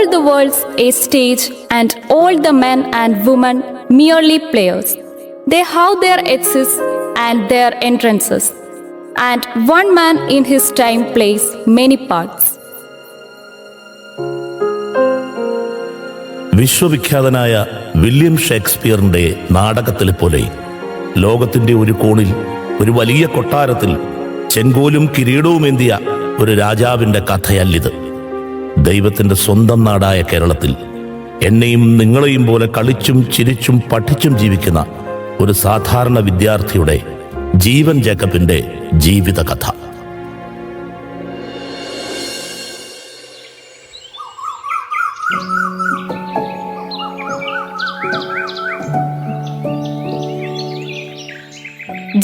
all the world's a stage, and all the men and women merely players. They have their exits and their entrances, and one man in his time plays many parts. വിശ്വവിഖ്യാതനായ William ഷേക്സ്പിയറിന്റെ നാടകത്തിലെ പോലെ ലോകത്തിന്റെ ഒരു കോണിൽ ഒരു വലിയ കൊട്ടാരത്തിൽ ചെങ്കോലും കിരീടവുമേന്തിയ ഒരു രാജാവിന്റെ കഥയല്ലിത്. ദൈവത്തിന്റെ സ്വന്തം നാടായ കേരളത്തിൽ എന്നെയും നിങ്ങളെയും പോലെ കളിച്ചും ചിരിച്ചും പഠിച്ചും ജീവിക്കുന്ന ഒരു സാധാരണ വിദ്യാർത്ഥിയുടെ ജീവൻ ജേക്കബിന്റെ ജീവിത കഥ.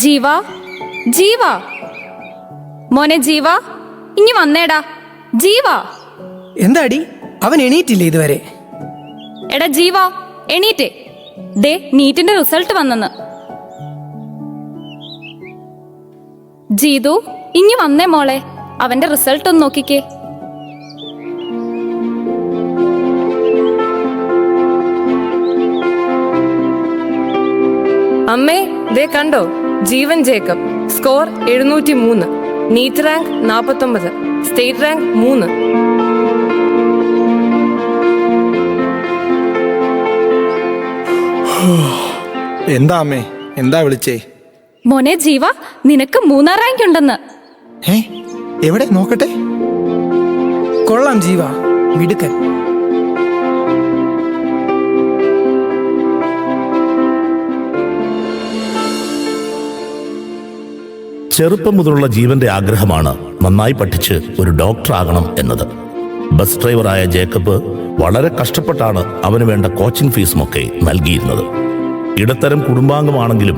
ജീവ, ജീവ, മോനെ ജീവ, ഇനി വന്നേടാ. ജീവ, എന്താടി അവൻ എണീറ്റില്ലേ ഇതുവരെ? എടാ ജീവ, എണീറ്റേ. ദേ നീറ്റിന്റെ റിസൾട്ട് വന്നെന്ന്. ജീതു, ഇനി വന്നേ മോളെ, അവന്റെ റിസൾട്ട് ഒന്ന് നോക്കിക്കേ. അമ്മേ, ദേ കണ്ടോ, Jeevan Jacob score 703, NEET rank 49, state rank 3. എന്താ അമ്മേ, എന്താ വിളിച്ചേ? മോനെ ജീവ, നിനക്ക് 3 റാങ്ക് ഉണ്ടെന്ന്. എവിടെ നോക്കട്ടെ. കൊള്ളാം ജീവ, മിടുക്കൻ. ചെറുപ്പം മുതലുള്ള ജീവന്റെ ആഗ്രഹമാണ് നന്നായി പഠിച്ച് ഒരു ഡോക്ടർ ആകണം എന്നത്. ബസ് ഡ്രൈവറായ ജേക്കബ് വളരെ കഷ്ടപ്പെട്ടാണ് അവന് വേണ്ട കോച്ചിങ് ഫീസുമൊക്കെ നൽകിയിരുന്നത്. ഇടത്തരം കുടുംബാംഗമാണെങ്കിലും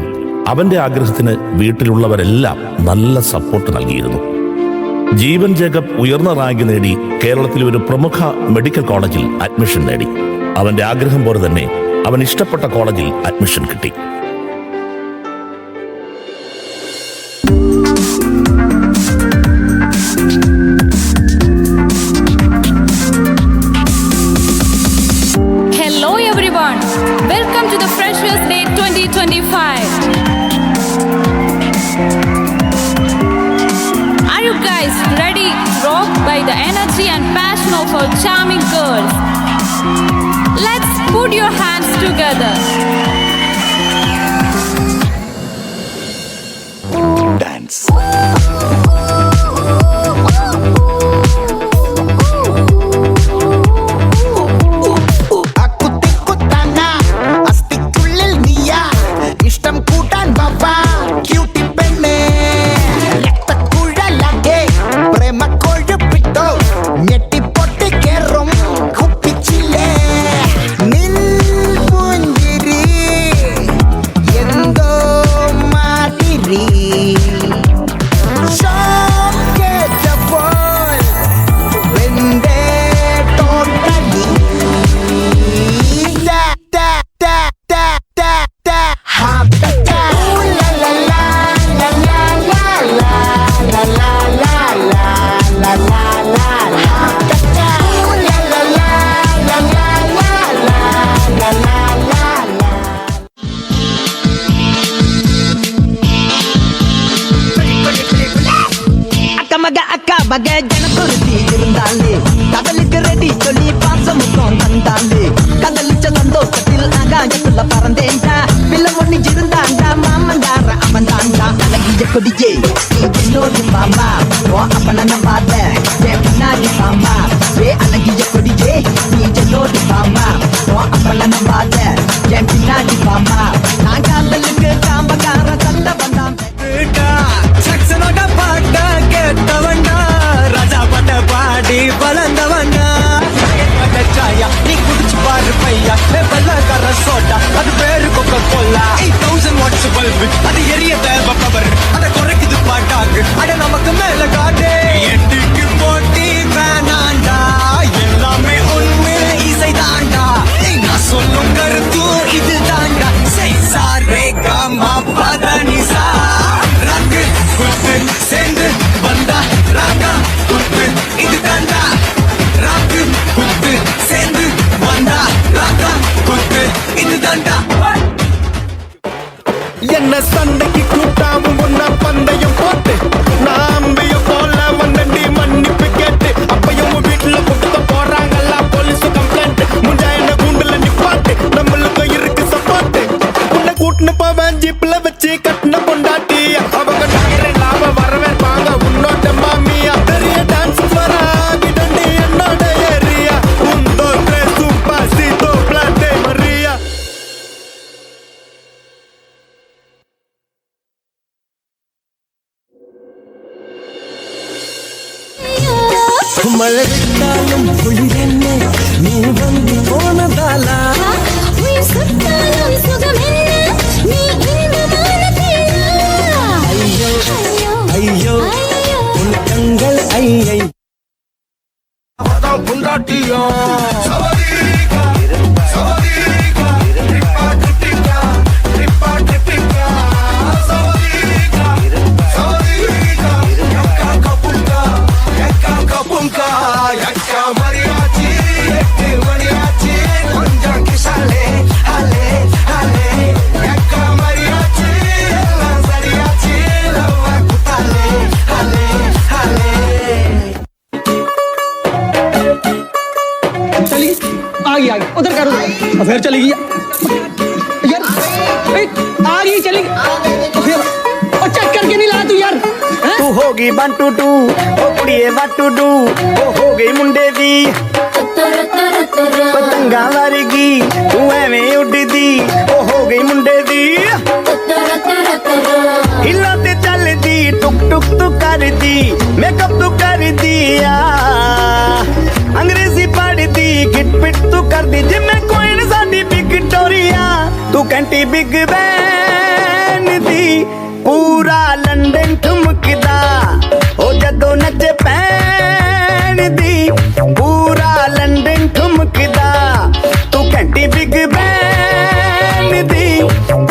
അവന്റെ ആഗ്രഹത്തിന് വീട്ടിലുള്ളവരെല്ലാം നല്ല സപ്പോർട്ട് നൽകിയിരുന്നു. ജീവൻ ജേക്കബ് ഉയർന്ന റാങ്ക് നേടി കേരളത്തിലെ ഒരു പ്രമുഖ മെഡിക്കൽ കോളേജിൽ അഡ്മിഷൻ നേടി. അവന്റെ ആഗ്രഹം പോലെ തന്നെ അവൻ ഇഷ്ടപ്പെട്ട കോളേജിൽ അഡ്മിഷൻ കിട്ടി. Welcome to the Freshers Day 2025. Are you guys ready to rock by the energy and passion of our charming girls? Let's put your hands together. Dance. மக ஜனக்குருத்தி இருந்தாலே கடலுக்கு ரெடி சொல்லி பாசமுக்கம் தந்தாலே கதலிச்ச சந்தோஷத்தில் ஆகாயத்துல பறந்தேன்டா பிள்ளை ஒண்ணு இருந்தாண்டா மாமன்டார அவன் தாண்டா அழகிய கொடியே நீ என்னோடு பாமா ஓ அப்பன நம்பாத என் பின்னாடி பாமா ஏ அழகிய கொடியே நீ என்னோடு பாமா ஓ அப்பன நம்பாத என் பின்னாடி பாமா நான் காதலுக்கு காம்பக்கார சண்ட வந்தான் சக்சனோட பாட்ட கேட்டவண்டா ராஜா பட்ட பாடி வளர்ந்தவண்டா சாயா நீ குடிச்சு பாரு பையா வெள்ளக்கார சோட்டா அது பேரு கொக்க கோலா 8000 வாட்ஸ் பல்பு அது எரிய தேவை பவர் அத குறைக்குது பாட்டாக்கு அட நமக்கு மேல காட்டு எட்டுக்கு போட்டி வேணாண்டா எல்லாமே ஒண்ணு இசை தாண்டா நான் சொல்லும் கருத்து இது தாண்டா செய்சாரே காமா பதனிசா ராக்கு குத்து சேர்ந்து வந்தா ராகா குத்து இது தாண்டா ராக்கு குத்து ചൂടാലും കുളിരെന്നെ നീ വന്നു പോണതാലാ അയ്യോ ഉൾക്കങ്ങൾ അയ്യൈ आ गई उधर कर फिर चली गई यार आ गई चली और चेक करके नहीं ला तू यार तू होगी 1 2 2 ओ कुड़िए 1 2 2 ओ हो गई मुंडे दी पतंगा वर्गी तू एवें उड़दी ओ हो गई मुंडे दी हिला ते चलदी टुक टुक तू करदी मेकअप तू कर दिया अंग्रेजी पढ़दी गिट पिट तू कर दी जिम्मे कोई न साडी विक्टोरिया तू कंटी बिग बैन दी पूरा लंदन ठुमकदा ओ जदों नचे पैन दी पूरा लंदन ठुमकदा तू कंटी बिग बैन दी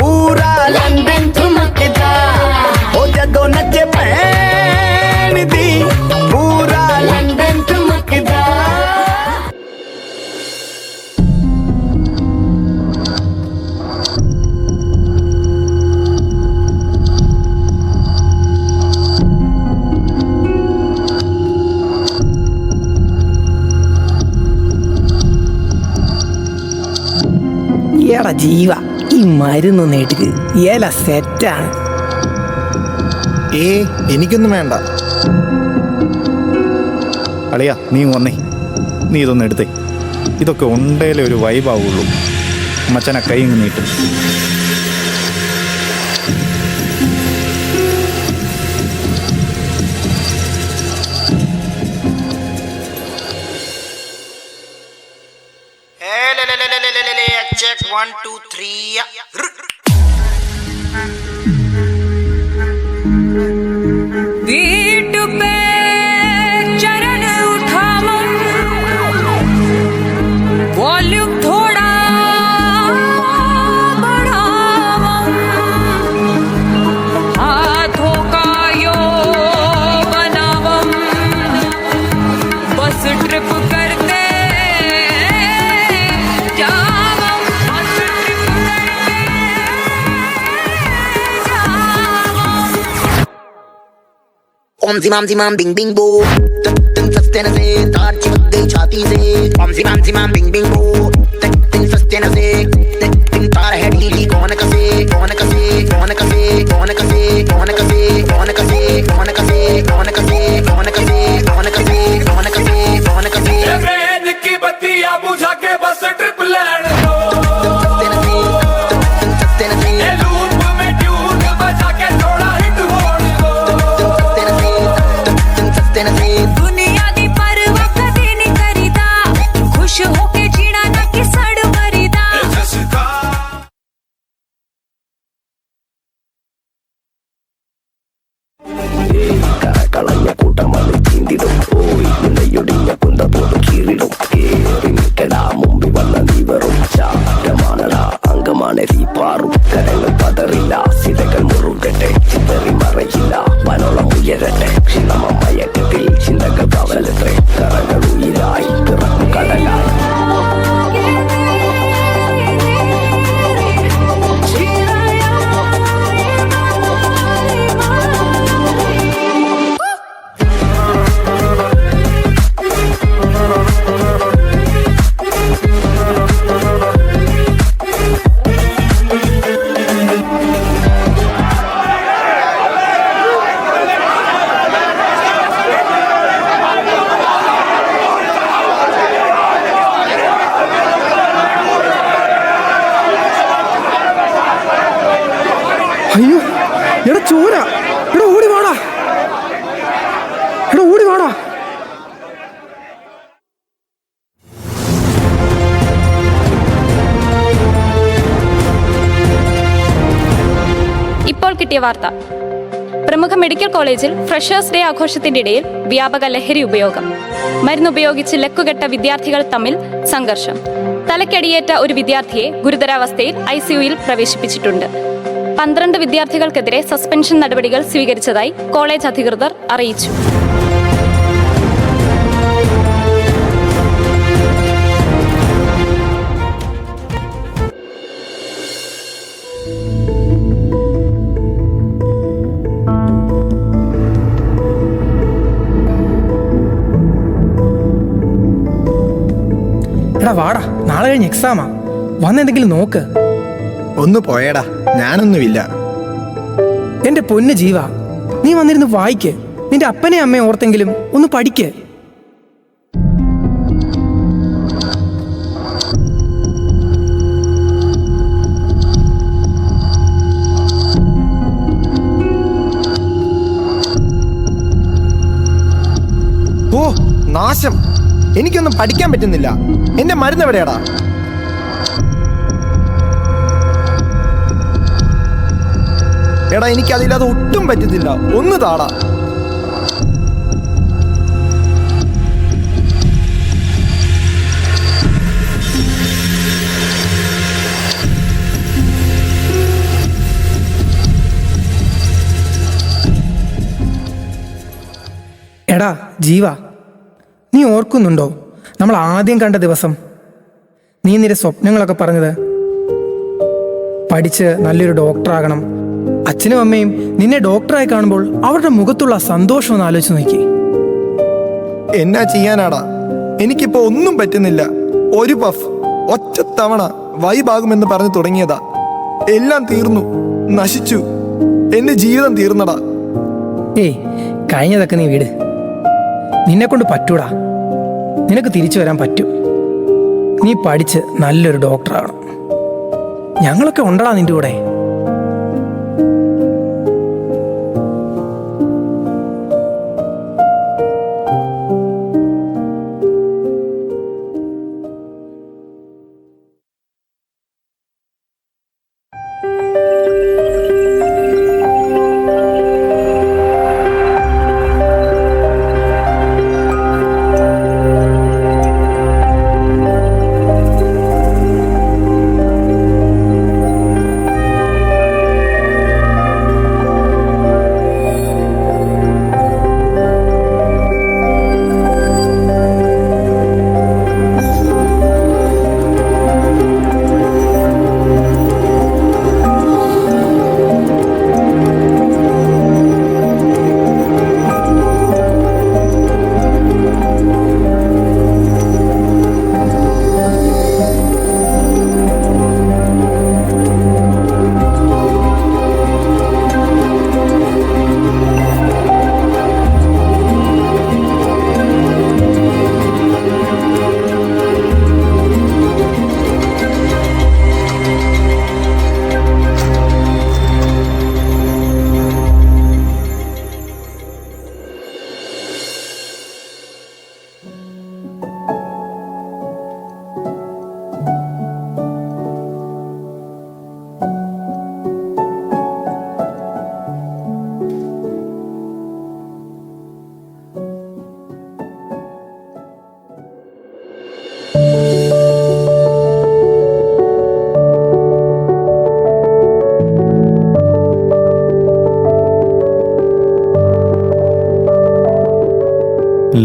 पूरा लंदन ठुमकदा ओ जदों नचे पैन दी पूरा लंदन ठुमकदा എടാ ജീവ ഈ മരുന്നൊന്ന് എടുക്ക് ഇല സെറ്റാണ് എനിക്കൊന്നും വേണ്ട. അളിയാ നീ വന്നേ, നീ ഇതൊന്നും എടുത്തേ. ഇതൊക്കെ ഉണ്ടേലേ ഒരു വൈബാവുള്ളൂ. മച്ചനെ കൈ ഇങ്ങ് നീട്ടും. Check 1 2 3 വീട്ടു പേ ചरण उठावम वॉल्यूम थोड़ा बढ़ावम हाथों का यो बनावम बस ट्रिप करते जावम बस ट्रिप करते जावम ओम जिमाम बिंग बिंग बो तन सस्ते न से तार चिपक गई छाती से ओम जिमाम बिंग बिंग बो तन सस्ते न से तन तार है ढीली कौन कसे कौन कसे कौन कसे कौन कसे कौन कसे कौन कसे कौन कसे कौन कसे कौन कसे कौन कसे कौन कसे कौन कसे ट्रेन की बत्तियां बुझा के बस ट्रिप लैंड दो सस्ते न से लूप में ट्यून बजा के थोड़ा हिट होने दो सस्ते न से दुनिया दी परवाह कदी नहीं करीदा खुश होके जीना ना कि सड़ मरीदा കളഞ്ഞ കൂട്ടമത് ചിന്തിടും പോയി നിലയൊടിഞ്ഞ കുന്ത പോലും കീറിടും കേറി നിൽക്കടാ മുമ്പിൽ വന്ന നീ വെറും ചാരമാണടാ അങ്കമാണ് തീപ്പാറും കരങ്ങൾ പതറില്ല സിതകൾ മുറുകട്ടെ ചിതറി മറയില്ല വനോളം ഉയരട്ടെ ക്ഷീണമ മയക്കത്തിൽ ചിന്തകൾ കവലത്രേ കറകൾ ഉയിരായി പിറക്കും കടലായി അയ്യോ എടാ ചോര എടാ ഓടി വാടാ എടാ ഓടി വാടാ കിട്ടിയ വാർത്ത. പ്രമുഖ മെഡിക്കൽ കോളേജിൽ ഫ്രഷേഴ്സ് ഡേ ആഘോഷത്തിന്റെ ഇടയിൽ വ്യാപക ലഹരി ഉപയോഗം. മരുന്നുപയോഗിച്ച് ലക്കുകെട്ട വിദ്യാർത്ഥികൾ തമ്മിൽ സംഘർഷം. തലക്കടിയേറ്റ ഒരു വിദ്യാർത്ഥിയെ ഗുരുതരാവസ്ഥയിൽ ICUയിൽ പ്രവേശിപ്പിച്ചിട്ടുണ്ട്. 12 വിദ്യാർത്ഥികൾക്കെതിരെ സസ്പെൻഷൻ നടപടികൾ സ്വീകരിച്ചതായി കോളേജ് അധികൃതർ അറിയിച്ചു. എടാ വാടാ, നാളെ കഴിഞ്ഞ് എക്സാമാ. വന്നെന്തെങ്കിലും നോക്ക്. ഒന്ന് പോയേടാ, ഞാനൊന്നുമില്ല. എന്റെ പൊന്ന് ജീവ, നീ വന്നിരുന്ന് വായിക്ക്. നിന്റെ അപ്പനെ അമ്മയെ ഓർത്തെങ്കിലും ഒന്ന് പഠിക്ക്. ഓ നാശം, എനിക്കൊന്നും പഠിക്കാൻ പറ്റുന്നില്ല. എന്റെ മരുന്ന് എവിടെയാടാ? എടാ എനിക്കതില്ലാതെ ഒട്ടും പറ്റത്തില്ല. ഒന്ന് താടാ. എടാ ജീവ, നീ ഓർക്കുന്നുണ്ടോ നമ്മൾ ആദ്യം കണ്ട ദിവസം? നീ നിന്റെ സ്വപ്നങ്ങളൊക്കെ പറഞ്ഞത് പഠിച്ച് നല്ലൊരു ഡോക്ടറാകണം. അച്ഛനും അമ്മയും നിന്നെ ഡോക്ടറായി കാണുമ്പോൾ അവരുടെ മുഖത്തുള്ള സന്തോഷം ഒന്ന് ആലോചിച്ച് നോക്കി. എന്നാ ചെയ്യാനാടാ, എനിക്കിപ്പോ ഒന്നും പറ്റുന്നില്ല. ഒരു പഫ് ഒറ്റ തവണ വൈബാകുമെന്ന് പറഞ്ഞു തുടങ്ങിയതാ. എല്ലാം തീർന്നു, നശിച്ചു. എന്റെ ജീവിതം തീർന്നടാ. ഏയ്, കഴിഞ്ഞതൊക്കെ നീ വിട്. നിന്നെ കൊണ്ട് പറ്റൂടാ. നിനക്ക് തിരിച്ചു വരാൻ പറ്റും. നീ പഠിച്ച് നല്ലൊരു ഡോക്ടറാകണം. ഞങ്ങളൊക്കെ ഉണ്ടടാ നിന്റെ കൂടെ.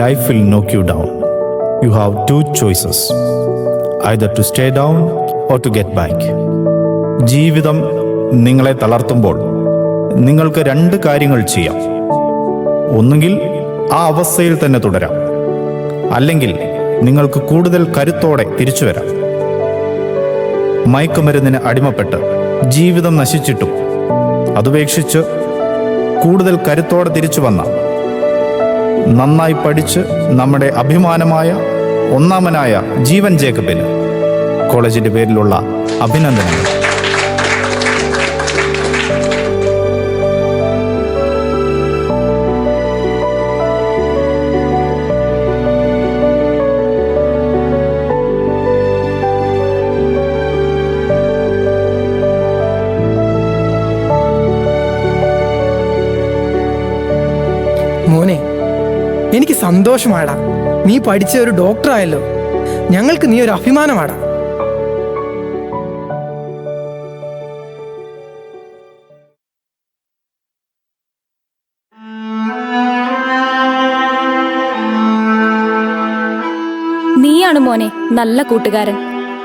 Life will knock you down. You have two choices, either to stay down or to get back. ജീവിതം നിങ്ങളെ തളർത്തുമ്പോൾ നിങ്ങൾക്ക് 2 കാര്യങ്ങൾ ചെയ്യാം. ഒന്നുകിൽ ആ അവസ്ഥയിൽ തന്നെ തുടരാം, അല്ലെങ്കിൽ നിങ്ങൾക്ക് കൂടുതൽ കരുത്തോടെ തിരിച്ചു വരാം. മയക്കുമരുന്നിന് അടിമപ്പെട്ട് ജീവിതം നശിച്ചിട്ടും അതുപേക്ഷിച്ച് കൂടുതൽ കരുത്തോടെ തിരിച്ചു വന്ന, നന്നായി പഠിച്ച് നമ്മുടെ അഭിമാനമായ ഒന്നാമനായ ജീവൻ ജേക്കബിന് കോളേജിന്റെ പേരിലുള്ള അഭിനന്ദനങ്ങൾ. എനിക്ക് സന്തോഷമാടാ. നീ പഠിച്ച ഒരു ഡോക്ടറായല്ലോ. ഞങ്ങൾക്ക് നീ ഒരു അഭിമാനമാടാ. നീയാണ് മോനെ നല്ല കൂട്ടുകാരൻ.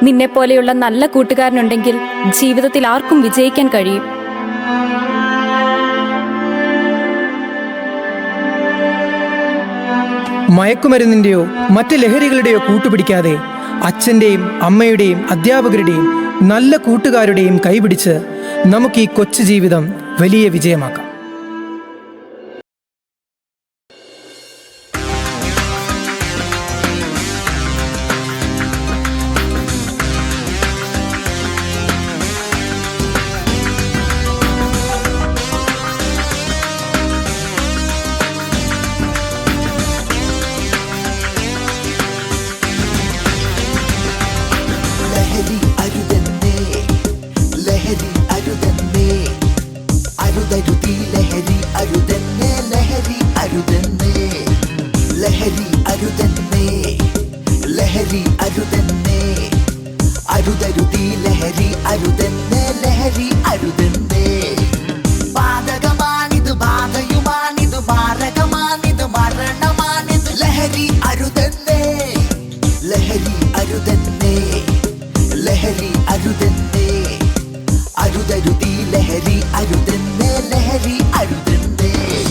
നിന്നെപ്പോലെയുള്ള നല്ല കൂട്ടുകാരനുണ്ടെങ്കിൽ ജീവിതത്തിൽ ആർക്കും വിജയിക്കാൻ കഴിയും. മയക്കുമരുന്നിന്റെയോ മറ്റ് ലഹരികളുടെയോ കൂട്ടുപിടിക്കാതെ അച്ഛൻ്റെയും അമ്മയുടെയും അധ്യാപകരുടെയും നല്ല കൂട്ടുകാരുടെയും കൈപിടിച്ച് നമുക്ക് ഈ കൊച്ചു ജീവിതം വലിയ വിജയമാക്കാം. അരുതരുതീ ലഹരി അരുതെന്നേ ലഹരി അരുതെന്നേ